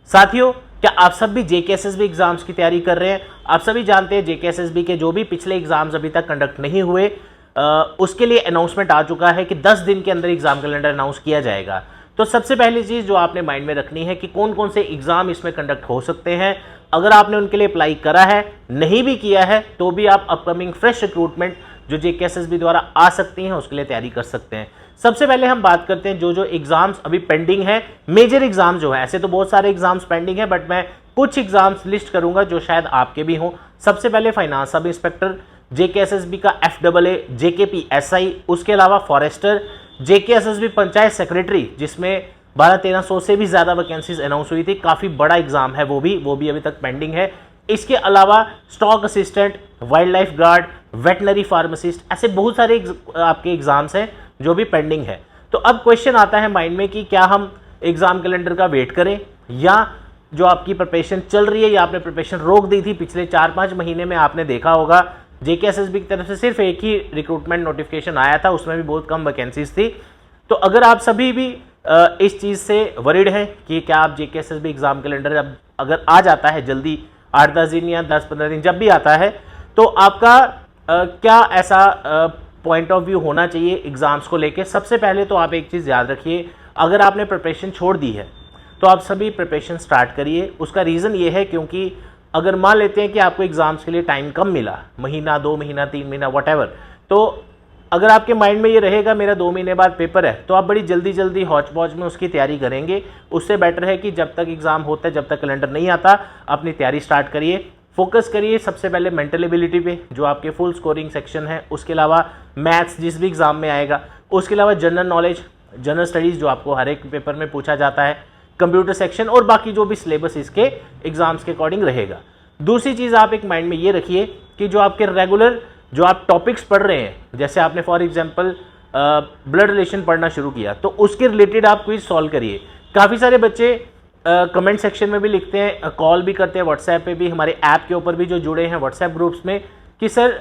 साथियों, क्या आप सब भी जेकेएसएसबी एग्जाम्स की तैयारी कर रहे हैं? आप सभी जानते हैं जेकेएसएसबी के जो भी पिछले एग्जाम्स अभी तक कंडक्ट नहीं हुए उसके लिए अनाउंसमेंट आ चुका है कि 10 दिन के अंदर एग्जाम कैलेंडर अनाउंस किया जाएगा। तो सबसे पहली चीज़ जो आपने माइंड में रखनी है कि कौन कौन से एग्जाम इसमें कंडक्ट हो सकते हैं। अगर आपने उनके लिए अप्लाई करा है, नहीं भी किया है, तो भी आप अपकमिंग फ्रेश रिक्रूटमेंट जो जेकेएसएसबी द्वारा आ सकती हैं उसके लिए तैयारी कर सकते हैं। सबसे पहले हम बात करते हैं जो जो एग्जाम्स अभी पेंडिंग है, मेजर एग्जाम जो है। ऐसे तो बहुत सारे एग्जाम्स पेंडिंग है, बट मैं कुछ एग्जाम्स लिस्ट करूंगा जो शायद आपके भी हों। सबसे पहले फाइनेंस सब इंस्पेक्टर, जेकेएसएसबी का FAA, जेकेपीएसआई, उसके अलावा फॉरेस्टर, जेकेएसएसबी पंचायत सेक्रेटरी जिसमें 1200-1300 से भी ज़्यादा वैकेंसीज अनाउंस हुई थी, काफ़ी बड़ा एग्जाम है वो भी अभी तक पेंडिंग है। इसके अलावा stock assistant, wild life guard, veterinary pharmacist, ऐसे बहुत सारे आपके एग्जाम्स हैं जो भी पेंडिंग है। तो अब क्वेश्चन आता है माइंड में कि क्या हम एग्जाम कैलेंडर का वेट करें, या जो आपकी प्रिपरेशन चल रही है या आपने प्रिपरेशन रोक दी थी पिछले 4-5 महीने में, आपने देखा होगा जेकेएसएसबी की तरफ से सिर्फ एक ही रिक्रूटमेंट नोटिफिकेशन आया था, उसमें भी बहुत कम वैकेंसीज थी। तो अगर आप सभी भी इस चीज़ से वरीड हैं कि क्या आप जेकेएसएसबी एग्जाम कैलेंडर अब अगर आ जाता है जल्दी 8-10 दिन या 10-15 दिन जब भी आता है, तो आपका क्या ऐसा पॉइंट ऑफ व्यू होना चाहिए एग्जाम्स को लेके। सबसे पहले तो आप एक चीज़ याद रखिए, अगर आपने प्रिपरेशन छोड़ दी है तो आप सभी प्रिपरेशन स्टार्ट करिए। उसका रीज़न ये है क्योंकि अगर मान लेते हैं कि आपको एग्जाम्स के लिए टाइम कम मिला, महीना, 2 महीना, 3 महीना, वट, तो अगर आपके माइंड में ये रहेगा मेरा 2 महीने बाद पेपर है, तो आप बड़ी जल्दी हौच पौच में उसकी तैयारी करेंगे। उससे बेटर है कि जब तक एग्जाम होता है, जब तक कैलेंडर नहीं आता, अपनी तैयारी स्टार्ट करिए, फोकस करिए सबसे पहले मेंटल एबिलिटी पे, जो आपके फुल स्कोरिंग सेक्शन है। उसके अलावा मैथ्स जिस भी एग्जाम में आएगा, उसके अलावा जनरल नॉलेज, जनरल स्टडीज़ जो आपको हर एक पेपर में पूछा जाता है, कंप्यूटर सेक्शन, और बाकी जो भी सिलेबस इसके एग्जाम्स के अकॉर्डिंग रहेगा। दूसरी चीज़ आप एक माइंड में ये रखिए कि जो आपके रेगुलर जो आप टॉपिक्स पढ़ रहे हैं, जैसे आपने फॉर एग्जांपल ब्लड रिलेशन पढ़ना शुरू किया, तो उसके रिलेटेड आप क्विज सॉल्व करिए। काफ़ी सारे बच्चे कमेंट सेक्शन में भी लिखते हैं, कॉल भी करते हैं, व्हाट्सएप पे भी, हमारे ऐप के ऊपर भी जो जुड़े हैं व्हाट्सएप ग्रुप्स में, कि सर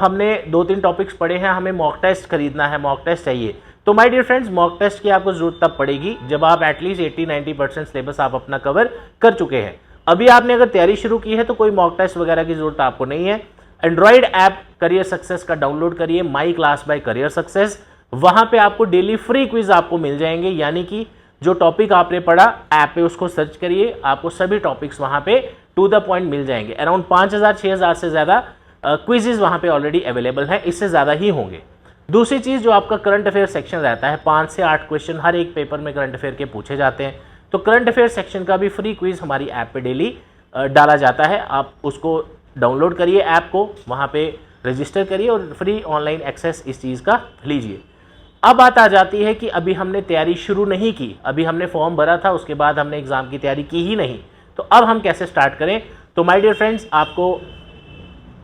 हमने 2-3 टॉपिक्स पढ़े हैं, हमें मॉक टेस्ट खरीदना है, मॉक टेस्ट चाहिए। तो my dear friends, mock test की आपको जरूरत तब पड़ेगी जब आप एटलीस्ट 80-90% सिलेबस आप अपना कवर कर चुके हैं। अभी आपने अगर तैयारी शुरू की है तो कोई मॉक टेस्ट वगैरह की जरूरत आपको नहीं है। एंड्रॉइड ऐप करियर सक्सेस का डाउनलोड करिए, my class by career success. वहां पे आपको डेली फ्री क्विज आपको मिल जाएंगे, यानी कि जो टॉपिक आपने पढ़ा ऐप पे उसको सर्च करिए, आपको सभी टॉपिक्स वहां पे टू द पॉइंट मिल जाएंगे। अराउंड 5000-6000 से ज़्यादा क्विजेज वहां पे ऑलरेडी अवेलेबल हैं, इससे ज़्यादा ही होंगे। दूसरी चीज़ जो आपका करंट अफेयर सेक्शन रहता है, 5 से 8 क्वेश्चन हर एक पेपर में करंट अफेयर के पूछे जाते हैं, तो करंट अफेयर सेक्शन का भी फ्री क्विज हमारी ऐप पे डेली डाला जाता है। आप उसको डाउनलोड करिए, ऐप को वहाँ पे रजिस्टर करिए और फ्री ऑनलाइन एक्सेस इस चीज़ का लीजिए। अब बात आ जाती है कि अभी हमने तैयारी शुरू नहीं की, अभी हमने फॉर्म भरा था, उसके बाद हमने एग्ज़ाम की तैयारी की ही नहीं, तो अब हम कैसे स्टार्ट करें। तो माय डियर फ्रेंड्स, आपको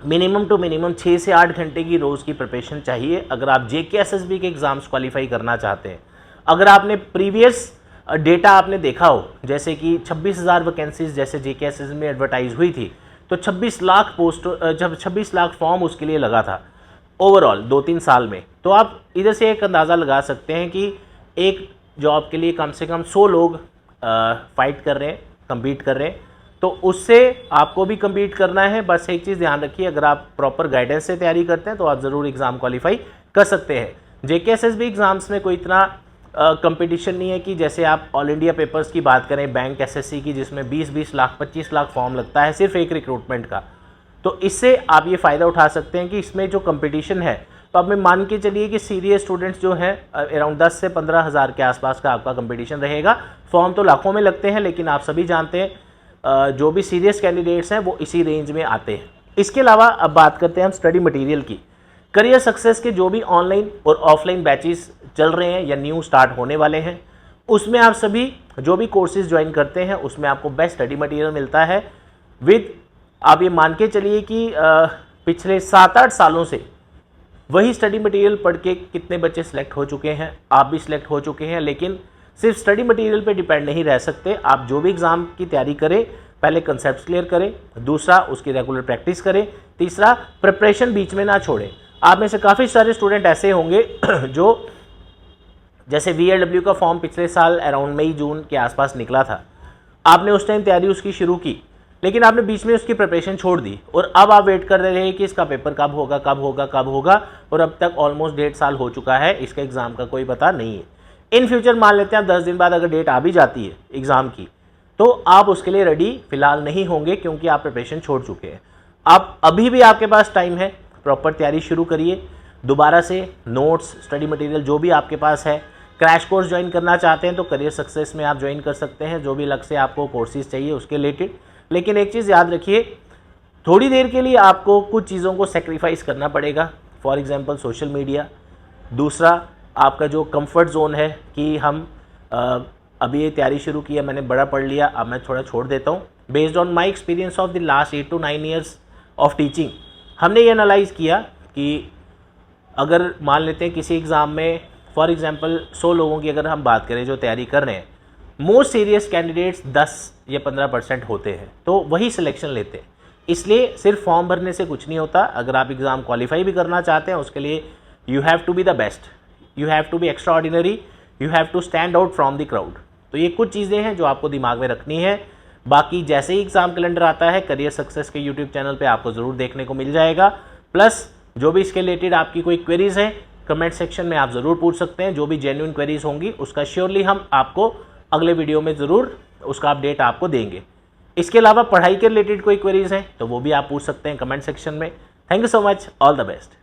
मिनिमम टू मिनिमम 6 से 8 घंटे की रोज़ की प्रिपरेशन चाहिए अगर आप जेकेएसएसबी के एग्ज़ाम्स क्वालिफाई करना चाहते हैं। अगर आपने प्रीवियस डेटा आपने देखा हो, जैसे कि 26,000 वैकेंसीज जैसे जेकेएसएसबी में एडवर्टाइज हुई थी, तो 26 लाख पोस्ट, जब 26 लाख फॉर्म उसके लिए लगा था ओवरऑल 2-3 साल में, तो आप इधर से एक अंदाज़ा लगा सकते हैं कि एक जॉब के लिए कम से कम 100 लोग फाइट कर रहे हैं, कम्पीट कर रहे हैं। तो उससे आपको भी कम्पीट करना है। बस एक चीज़ ध्यान रखिए, अगर आप प्रॉपर गाइडेंस से तैयारी करते हैं तो आप ज़रूर एग्ज़ाम क्वालिफाई कर सकते हैं। जेकेएसएसबी एग्ज़ाम्स में कोई इतना कंपटीशन नहीं है कि जैसे आप ऑल इंडिया पेपर्स की बात करें, बैंक एसएससी की, जिसमें 20-20 लाख 25 लाख फॉर्म लगता है सिर्फ एक रिक्रूटमेंट का। तो इससे आप ये फ़ायदा उठा सकते हैं कि इसमें जो कंपटीशन है, तो आप में मान के चलिए कि सीरियस स्टूडेंट्स जो हैं अराउंड 10 से 15 हज़ार के आसपास का आपका कंपटीशन रहेगा। फॉर्म तो लाखों में लगते हैं, लेकिन आप सभी जानते हैं जो भी सीरियस कैंडिडेट्स हैं वो इसी रेंज में आते हैं। इसके अलावा अब बात करते हैं हम स्टडी मटेरियल की। करियर सक्सेस के जो भी ऑनलाइन और ऑफलाइन बैचेस चल रहे हैं या न्यू स्टार्ट होने वाले हैं, उसमें आप सभी जो भी कोर्सेज ज्वाइन करते हैं उसमें आपको बेस्ट स्टडी मटेरियल मिलता है। विद आप ये मान के चलिए कि पिछले 7-8 सालों से वही स्टडी मटेरियल पढ़ के कितने बच्चे सिलेक्ट हो चुके हैं, आप भी सिलेक्ट हो चुके हैं। लेकिन सिर्फ स्टडी मटेरियल पे डिपेंड नहीं रह सकते, आप जो भी एग्ज़ाम की तैयारी करें पहले कंसेप्ट क्लियर करें, दूसरा उसकी रेगुलर प्रैक्टिस करें, तीसरा प्रिपरेशन बीच में ना छोड़ें। आप में से काफ़ी सारे स्टूडेंट ऐसे होंगे जो जैसे VLW का फॉर्म पिछले साल अराउंड मई जून के आसपास निकला था, आपने उस टाइम तैयारी उसकी शुरू की, लेकिन आपने बीच में उसकी प्रिपरेशन छोड़ दी और अब आप वेट कर रहे हैं कि इसका पेपर कब होगा कब होगा कब होगा, और अब तक ऑलमोस्ट 1.5 साल हो चुका है, इसके एग्ज़ाम का कोई पता नहीं है। इन फ्यूचर मान लेते हैं 10 दिन बाद अगर डेट आ भी जाती है एग्ज़ाम की, तो आप उसके लिए रेडी फिलहाल नहीं होंगे क्योंकि आप प्रिपरेशन छोड़ चुके हैं। आप अभी भी आपके पास टाइम है, प्रॉपर तैयारी शुरू करिए, दोबारा से नोट्स, स्टडी मटेरियल जो भी आपके पास है, क्रैश कोर्स ज्वाइन करना चाहते हैं तो करियर सक्सेस में आप ज्वाइन कर सकते हैं, जो भी अलग से आपको कोर्सेज चाहिए उसके रिलेटेड। लेकिन एक चीज़ याद रखिए, थोड़ी देर के लिए आपको कुछ चीज़ों को सेक्रीफाइस करना पड़ेगा, फॉर एग्जांपल सोशल मीडिया। दूसरा, आपका जो कंफर्ट जोन है कि हम अभी ये तैयारी शुरू की है, मैंने बड़ा पढ़ लिया, अब मैं थोड़ा छोड़ देता हूँ। Based on my experience of the last 8 to 9 years of teaching, हमने ये एनालाइज़ किया कि अगर मान लेते हैं किसी एग्ज़ाम में फॉर एग्जांपल 100 लोगों की अगर हम बात करें जो तैयारी कर रहे हैं, मोस्ट सीरियस कैंडिडेट्स 10 या 15% होते हैं, तो वही सिलेक्शन लेते हैं। इसलिए सिर्फ फॉर्म भरने से कुछ नहीं होता। अगर आप एग्ज़ाम क्वालिफाई भी करना चाहते हैं उसके लिए you have to be the best, you have to be extraordinary, you have to stand out from the crowd. तो ये कुछ चीज़ें हैं जो आपको दिमाग में रखनी है। बाकी जैसे ही एग्ज़ाम कैलेंडर आता है करियर सक्सेस के यूट्यूब चैनल पे आपको ज़रूर देखने को मिल जाएगा। प्लस जो भी इसके रिलेटेड आपकी कोई क्वेरीज़ हैं कमेंट सेक्शन में आप ज़रूर पूछ सकते हैं। जो भी जेन्युइन क्वेरीज़ होंगी उसका श्योरली हम आपको अगले वीडियो में ज़रूर उसका अपडेट आपको देंगे। इसके अलावा पढ़ाई के रिलेटेड कोई क्वेरीज़ हैं तो वो भी आप पूछ सकते हैं कमेंट सेक्शन में। Thank you so much, all the best.